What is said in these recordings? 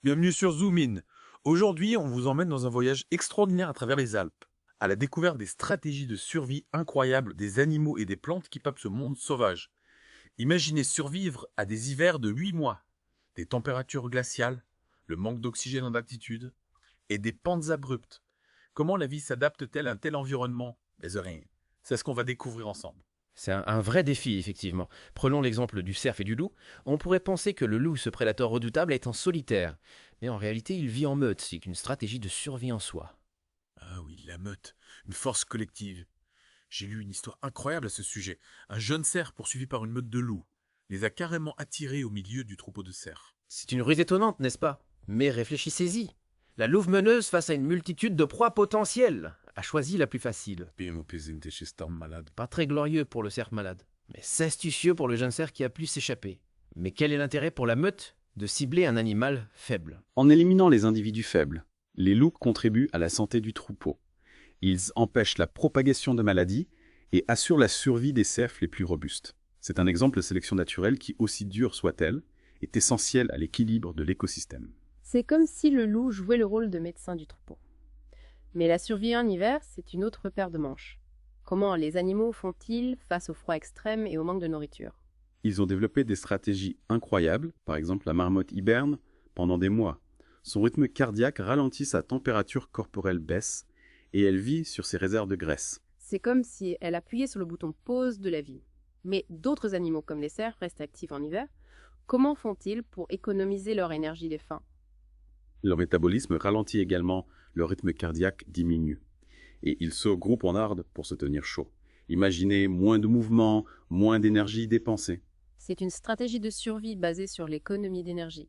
Bienvenue sur Zoom In. Aujourd'hui, on vous emmène dans un voyage extraordinaire à travers les Alpes, à la découverte des stratégies de survie incroyables des animaux et des plantes qui peuplent ce monde sauvage. Imaginez survivre à des hivers de 8 mois, des températures glaciales, le manque d'oxygène en altitude et des pentes abruptes. Comment la vie s'adapte-t-elle à un tel environnement? Mais rien. C'est ce qu'on va découvrir ensemble. C'est un vrai défi, effectivement. Prenons l'exemple du cerf et du loup. On pourrait penser que le loup, ce prédateur redoutable, est en solitaire. Mais en réalité, il vit en meute. C'est une stratégie de survie en soi. Ah oui, la meute, une force collective. J'ai lu une histoire incroyable à ce sujet. Un jeune cerf poursuivi par une meute de loups les a carrément attirés au milieu du troupeau de cerfs. C'est une ruse étonnante, n'est-ce pas? Mais réfléchissez-y. La louve meneuse, face à une multitude de proies potentielles, a choisi la plus facile. Pas très glorieux pour le cerf malade, mais c'est astucieux pour le jeune cerf qui a pu s'échapper. Mais quel est l'intérêt pour la meute de cibler un animal faible? En éliminant les individus faibles, les loups contribuent à la santé du troupeau. Ils empêchent la propagation de maladies et assurent la survie des cerfs les plus robustes. C'est un exemple de sélection naturelle qui, aussi dure soit-elle, est essentielle à l'équilibre de l'écosystème. C'est comme si le loup jouait le rôle de médecin du troupeau. Mais la survie en hiver, c'est une autre paire de manches. Comment les animaux font-ils face au froid extrême et au manque de nourriture? Ils ont développé des stratégies incroyables, par exemple la marmotte hiberne pendant des mois. Son rythme cardiaque ralentit, sa température corporelle baisse et elle vit sur ses réserves de graisse. C'est comme si elle appuyait sur le bouton pause de la vie. Mais d'autres animaux comme les cerfs restent actifs en hiver. Comment font-ils pour économiser leur énergie des faim? Leur métabolisme ralentit également, leur rythme cardiaque diminue. Et ils se groupent en ardes pour se tenir chaud. Imaginez moins de mouvements, moins d'énergie dépensée. C'est une stratégie de survie basée sur l'économie d'énergie.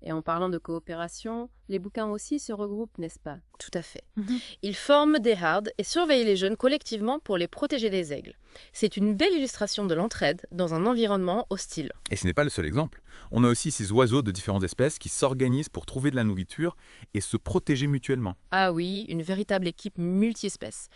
Et en parlant de coopération, les bouquins aussi se regroupent, n'est-ce pas? Tout à fait. Ils forment des hardes et surveillent les jeunes collectivement pour les protéger des aigles. C'est une belle illustration de l'entraide dans un environnement hostile. Et ce n'est pas le seul exemple. On a aussi ces oiseaux de différentes espèces qui s'organisent pour trouver de la nourriture et se protéger mutuellement. Ah oui, une véritable équipe multi-espèces.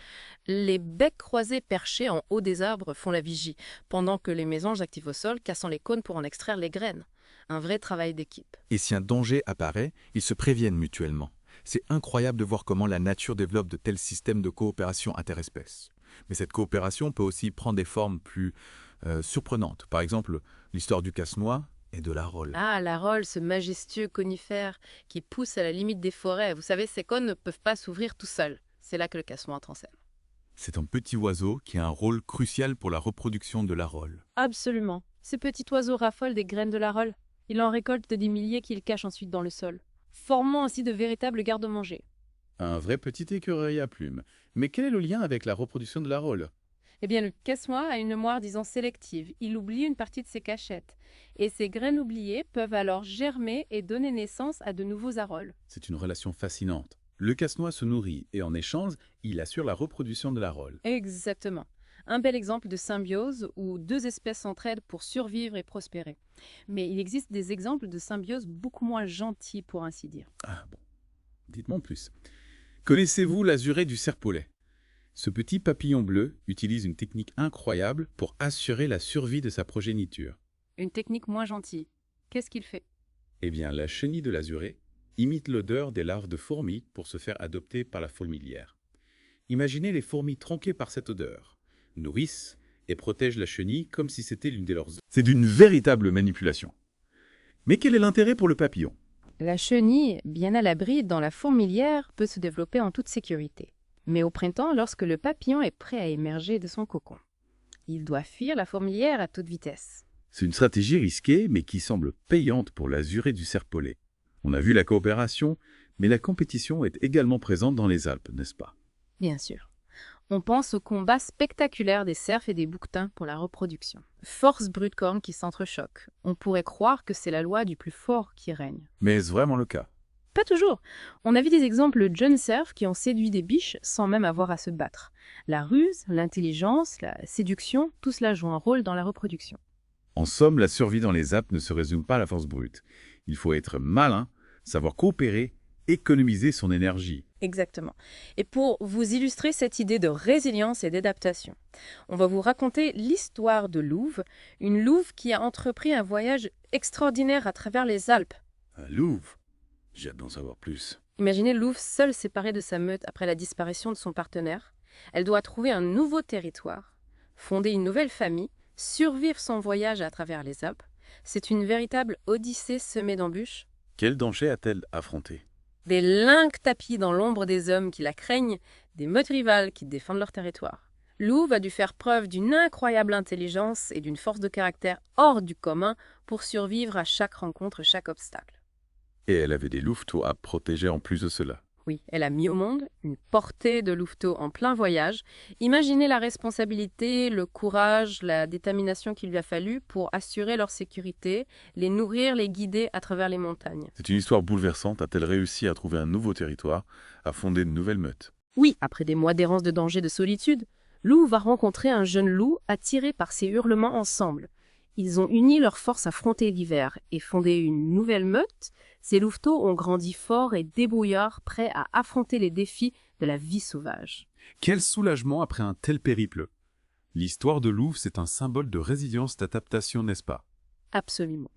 Les becs croisés perchés en haut des arbres font la vigie, pendant que les mésanges actifs au sol cassent les cônes pour en extraire les graines. Un vrai travail d'équipe. Et si un danger apparaît, ils se préviennent mutuellement. C'est incroyable de voir comment la nature développe de tels systèmes de coopération interespèces. Mais cette coopération peut aussi prendre des formes plus surprenantes. Par exemple, l'histoire du casse-noix et de l'arolle. Ah, l'arolle, ce majestueux conifère qui pousse à la limite des forêts. Vous savez, ces cônes ne peuvent pas s'ouvrir tout seuls. C'est là que le casse-noix entre en scène. C'est un petit oiseau qui a un rôle crucial pour la reproduction de l'arolle. Absolument. Ce petit oiseau raffole des graines de l'arolle. Il en récolte des milliers qu'il cache ensuite dans le sol, formant ainsi de véritables garde-manger. Un vrai petit écureuil à plumes. Mais quel est le lien avec la reproduction de l'arolle? Eh bien, le casse-noix a une mémoire, disons, sélective. Il oublie une partie de ses cachettes. Et ces graines oubliées peuvent alors germer et donner naissance à de nouveaux arolles. C'est une relation fascinante. Le casse-noix se nourrit et en échange, il assure la reproduction de l'arolle. Exactement. Un bel exemple de symbiose où deux espèces s'entraident pour survivre et prospérer. Mais il existe des exemples de symbiose beaucoup moins gentils, pour ainsi dire. Ah bon, dites-moi en plus. Connaissez-vous l'azuré du serpolet? Ce petit papillon bleu utilise une technique incroyable pour assurer la survie de sa progéniture. Une technique moins gentille. Qu'est-ce qu'il fait? Eh bien, la chenille de l'azuré imite l'odeur des larves de fourmis pour se faire adopter par la fourmilière. Imaginez les fourmis tronquées par cette odeur, nourrissent et protègent la chenille comme si c'était l'une de leurs œufs. C'est d'une véritable manipulation. Mais quel est l'intérêt pour le papillon? La chenille, bien à l'abri dans la fourmilière, peut se développer en toute sécurité. Mais au printemps, lorsque le papillon est prêt à émerger de son cocon, il doit fuir la fourmilière à toute vitesse. C'est une stratégie risquée, mais qui semble payante pour l'azuré du serpolet. On a vu la coopération, mais la compétition est également présente dans les Alpes, n'est-ce pas? Bien sûr. On pense au combat spectaculaire des cerfs et des bouquetins pour la reproduction. Force brute cornes qui s'entrechoquent. On pourrait croire que c'est la loi du plus fort qui règne. Mais est-ce vraiment le cas? Pas toujours. On a vu des exemples de jeunes cerfs qui ont séduit des biches sans même avoir à se battre. La ruse, l'intelligence, la séduction, tout cela joue un rôle dans la reproduction. En somme, la survie dans les Alpes ne se résume pas à la force brute. Il faut être malin, savoir coopérer, économiser son énergie. Exactement. Et pour vous illustrer cette idée de résilience et d'adaptation, on va vous raconter l'histoire de Louve, une louve qui a entrepris un voyage extraordinaire à travers les Alpes. Un louve? J'ai hâte d'en savoir plus. Imaginez Louve seule séparée de sa meute après la disparition de son partenaire. Elle doit trouver un nouveau territoire, fonder une nouvelle famille, survivre son voyage à travers les Alpes. C'est une véritable odyssée semée d'embûches. Quel danger a-t-elle affronté? Des lynx tapis dans l'ombre des hommes qui la craignent, des meutes rivales qui défendent leur territoire. Louve a dû faire preuve d'une incroyable intelligence et d'une force de caractère hors du commun pour survivre à chaque rencontre, chaque obstacle. Et elle avait des louveteaux à protéger en plus de cela. Oui, elle a mis au monde une portée de louveteaux en plein voyage. Imaginez la responsabilité, le courage, la détermination qu'il lui a fallu pour assurer leur sécurité, les nourrir, les guider à travers les montagnes. C'est une histoire bouleversante. A-t-elle réussi à trouver un nouveau territoire, à fonder de nouvelles meutes? Oui, après des mois d'errance, de danger, de solitude, Louve va rencontrer un jeune loup attiré par ses hurlements ensemble. Ils ont uni leurs forces à affronter l'hiver et fondé une nouvelle meute. Ces louveteaux ont grandi forts et débrouillards, prêts à affronter les défis de la vie sauvage. Quel soulagement après un tel périple! L'histoire de Louve, c'est un symbole de résilience, d'adaptation, n'est-ce pas? Absolument.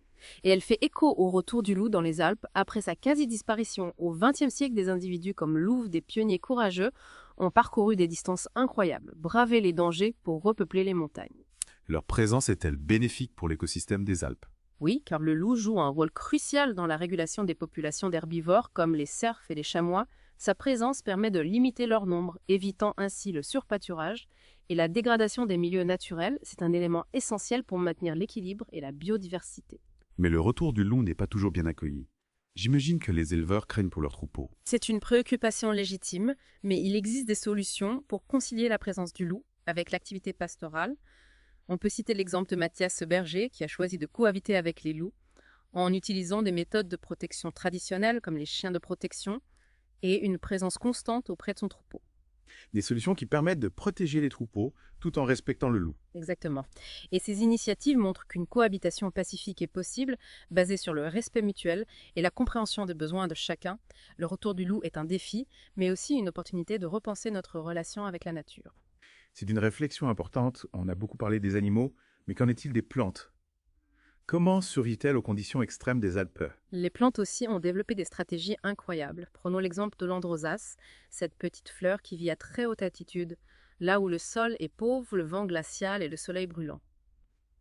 Et elle fait écho au retour du loup dans les Alpes. Après sa quasi-disparition au XXe siècle, des individus comme Louve, des pionniers courageux, ont parcouru des distances incroyables, bravé les dangers pour repeupler les montagnes. Leur présence est-elle bénéfique pour l'écosystème des Alpes? Oui, car le loup joue un rôle crucial dans la régulation des populations d'herbivores comme les cerfs et les chamois. Sa présence permet de limiter leur nombre, évitant ainsi le surpâturage et la dégradation des milieux naturels. C'est un élément essentiel pour maintenir l'équilibre et la biodiversité. Mais le retour du loup n'est pas toujours bien accueilli. J'imagine que les éleveurs craignent pour leurs troupeaux. C'est une préoccupation légitime, mais il existe des solutions pour concilier la présence du loup avec l'activité pastorale. On peut citer l'exemple de Mathias Berger qui a choisi de cohabiter avec les loups en utilisant des méthodes de protection traditionnelles comme les chiens de protection et une présence constante auprès de son troupeau. Des solutions qui permettent de protéger les troupeaux tout en respectant le loup. Exactement. Et ces initiatives montrent qu'une cohabitation pacifique est possible, basée sur le respect mutuel et la compréhension des besoins de chacun. Le retour du loup est un défi, mais aussi une opportunité de repenser notre relation avec la nature. C'est une réflexion importante. On a beaucoup parlé des animaux, mais qu'en est-il des plantes? Comment survivent-elles aux conditions extrêmes des Alpes? Les plantes aussi ont développé des stratégies incroyables. Prenons l'exemple de l'androsas, cette petite fleur qui vit à très haute altitude, là où le sol est pauvre, le vent glacial et le soleil brûlant.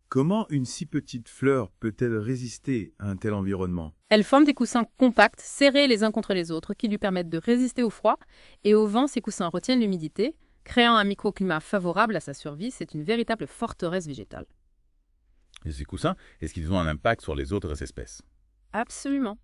Comment une si petite fleur peut-elle résister à un tel environnement? Elle forme des coussins compacts, serrés les uns contre les autres, qui lui permettent de résister au froid, et au vent, ces coussins retiennent l'humidité, créant un microclimat favorable à sa survie. C'est une véritable forteresse végétale. Et ces coussins, est-ce qu'ils ont un impact sur les autres espèces? Absolument.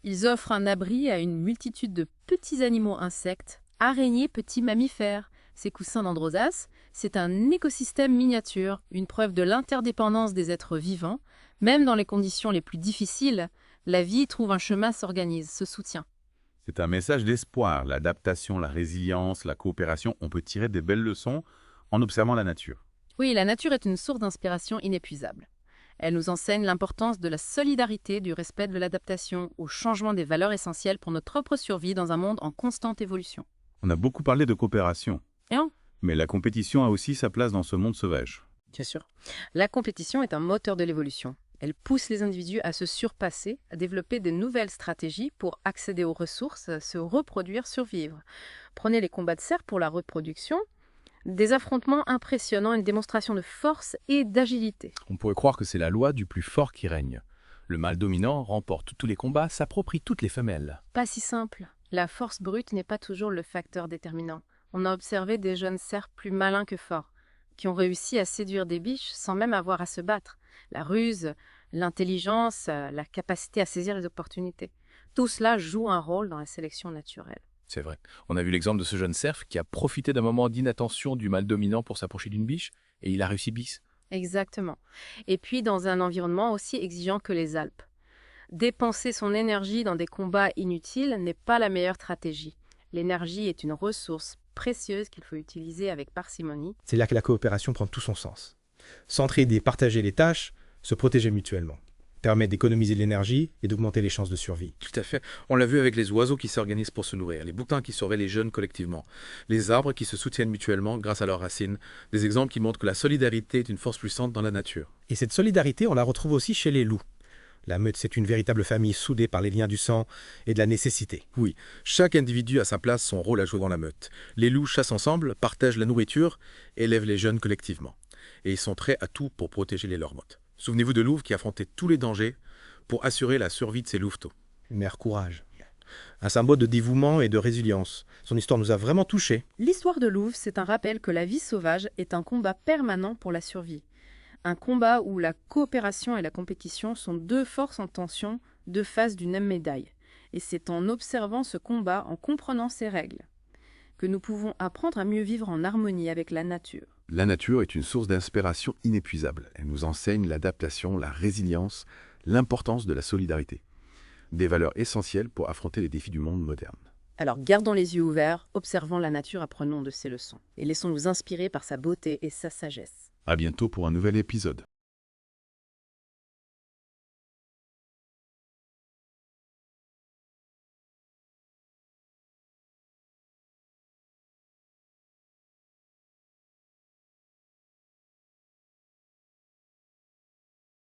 Ils offrent un abri à une multitude de petits animaux insectes, araignées, petits mammifères. Ces coussins d'androsas, c'est un écosystème miniature, une preuve de l'interdépendance des êtres vivants. Même dans les conditions les plus difficiles, la vie trouve un chemin, s'organise, se soutient. C'est un message d'espoir. L'adaptation, la résilience, la coopération, on peut tirer des belles leçons en observant la nature. Oui, la nature est une source d'inspiration inépuisable. Elle nous enseigne l'importance de la solidarité, du respect de l'adaptation, au changement des valeurs essentielles pour notre propre survie dans un monde en constante évolution. On a beaucoup parlé de coopération. Et on Mais la compétition a aussi sa place dans ce monde sauvage. Bien sûr. La compétition est un moteur de l'évolution. Elle pousse les individus à se surpasser, à développer de nouvelles stratégies pour accéder aux ressources, se reproduire, survivre. Prenez les combats de cerfs pour la reproduction. Des affrontements impressionnants, une démonstration de force et d'agilité. On pourrait croire que c'est la loi du plus fort qui règne. Le mâle dominant remporte tous les combats, s'approprie toutes les femelles. Pas si simple. La force brute n'est pas toujours le facteur déterminant. On a observé des jeunes cerfs plus malins que forts, qui ont réussi à séduire des biches sans même avoir à se battre. La ruse, l'intelligence, la capacité à saisir les opportunités. Tout cela joue un rôle dans la sélection naturelle. C'est vrai. On a vu l'exemple de ce jeune cerf qui a profité d'un moment d'inattention du mâle dominant pour s'approcher d'une biche, et il a réussi bis. Exactement. Et puis dans un environnement aussi exigeant que les Alpes. Dépenser son énergie dans des combats inutiles n'est pas la meilleure stratégie. L'énergie est une ressource précieuse qu'il faut utiliser avec parcimonie. C'est là que la coopération prend tout son sens. S'entraider, partager les tâches, se protéger mutuellement. Permet d'économiser de l'énergie et d'augmenter les chances de survie. Tout à fait. On l'a vu avec les oiseaux qui s'organisent pour se nourrir, les bouquetins qui surveillent les jeunes collectivement, les arbres qui se soutiennent mutuellement grâce à leurs racines. Des exemples qui montrent que la solidarité est une force puissante dans la nature. Et cette solidarité, on la retrouve aussi chez les loups. La meute, c'est une véritable famille soudée par les liens du sang et de la nécessité. Oui, chaque individu a sa place, son rôle à jouer dans la meute. Les loups chassent ensemble, partagent la nourriture, élèvent les jeunes collectivement. Et ils sont prêts à tout pour protéger les leurs mottes. Souvenez-vous de Louve qui affrontait tous les dangers pour assurer la survie de ses louveteaux. Une mère courage. Un symbole de dévouement et de résilience. Son histoire nous a vraiment touchés. L'histoire de Louve, c'est un rappel que la vie sauvage est un combat permanent pour la survie. Un combat où la coopération et la compétition sont deux forces en tension, deux faces d'une même médaille. Et c'est en observant ce combat, en comprenant ses règles, que nous pouvons apprendre à mieux vivre en harmonie avec la nature. La nature est une source d'inspiration inépuisable. Elle nous enseigne l'adaptation, la résilience, l'importance de la solidarité. Des valeurs essentielles pour affronter les défis du monde moderne. Alors gardons les yeux ouverts, observons la nature, apprenons de ses leçons. Et laissons-nous inspirer par sa beauté et sa sagesse. À bientôt pour un nouvel épisode.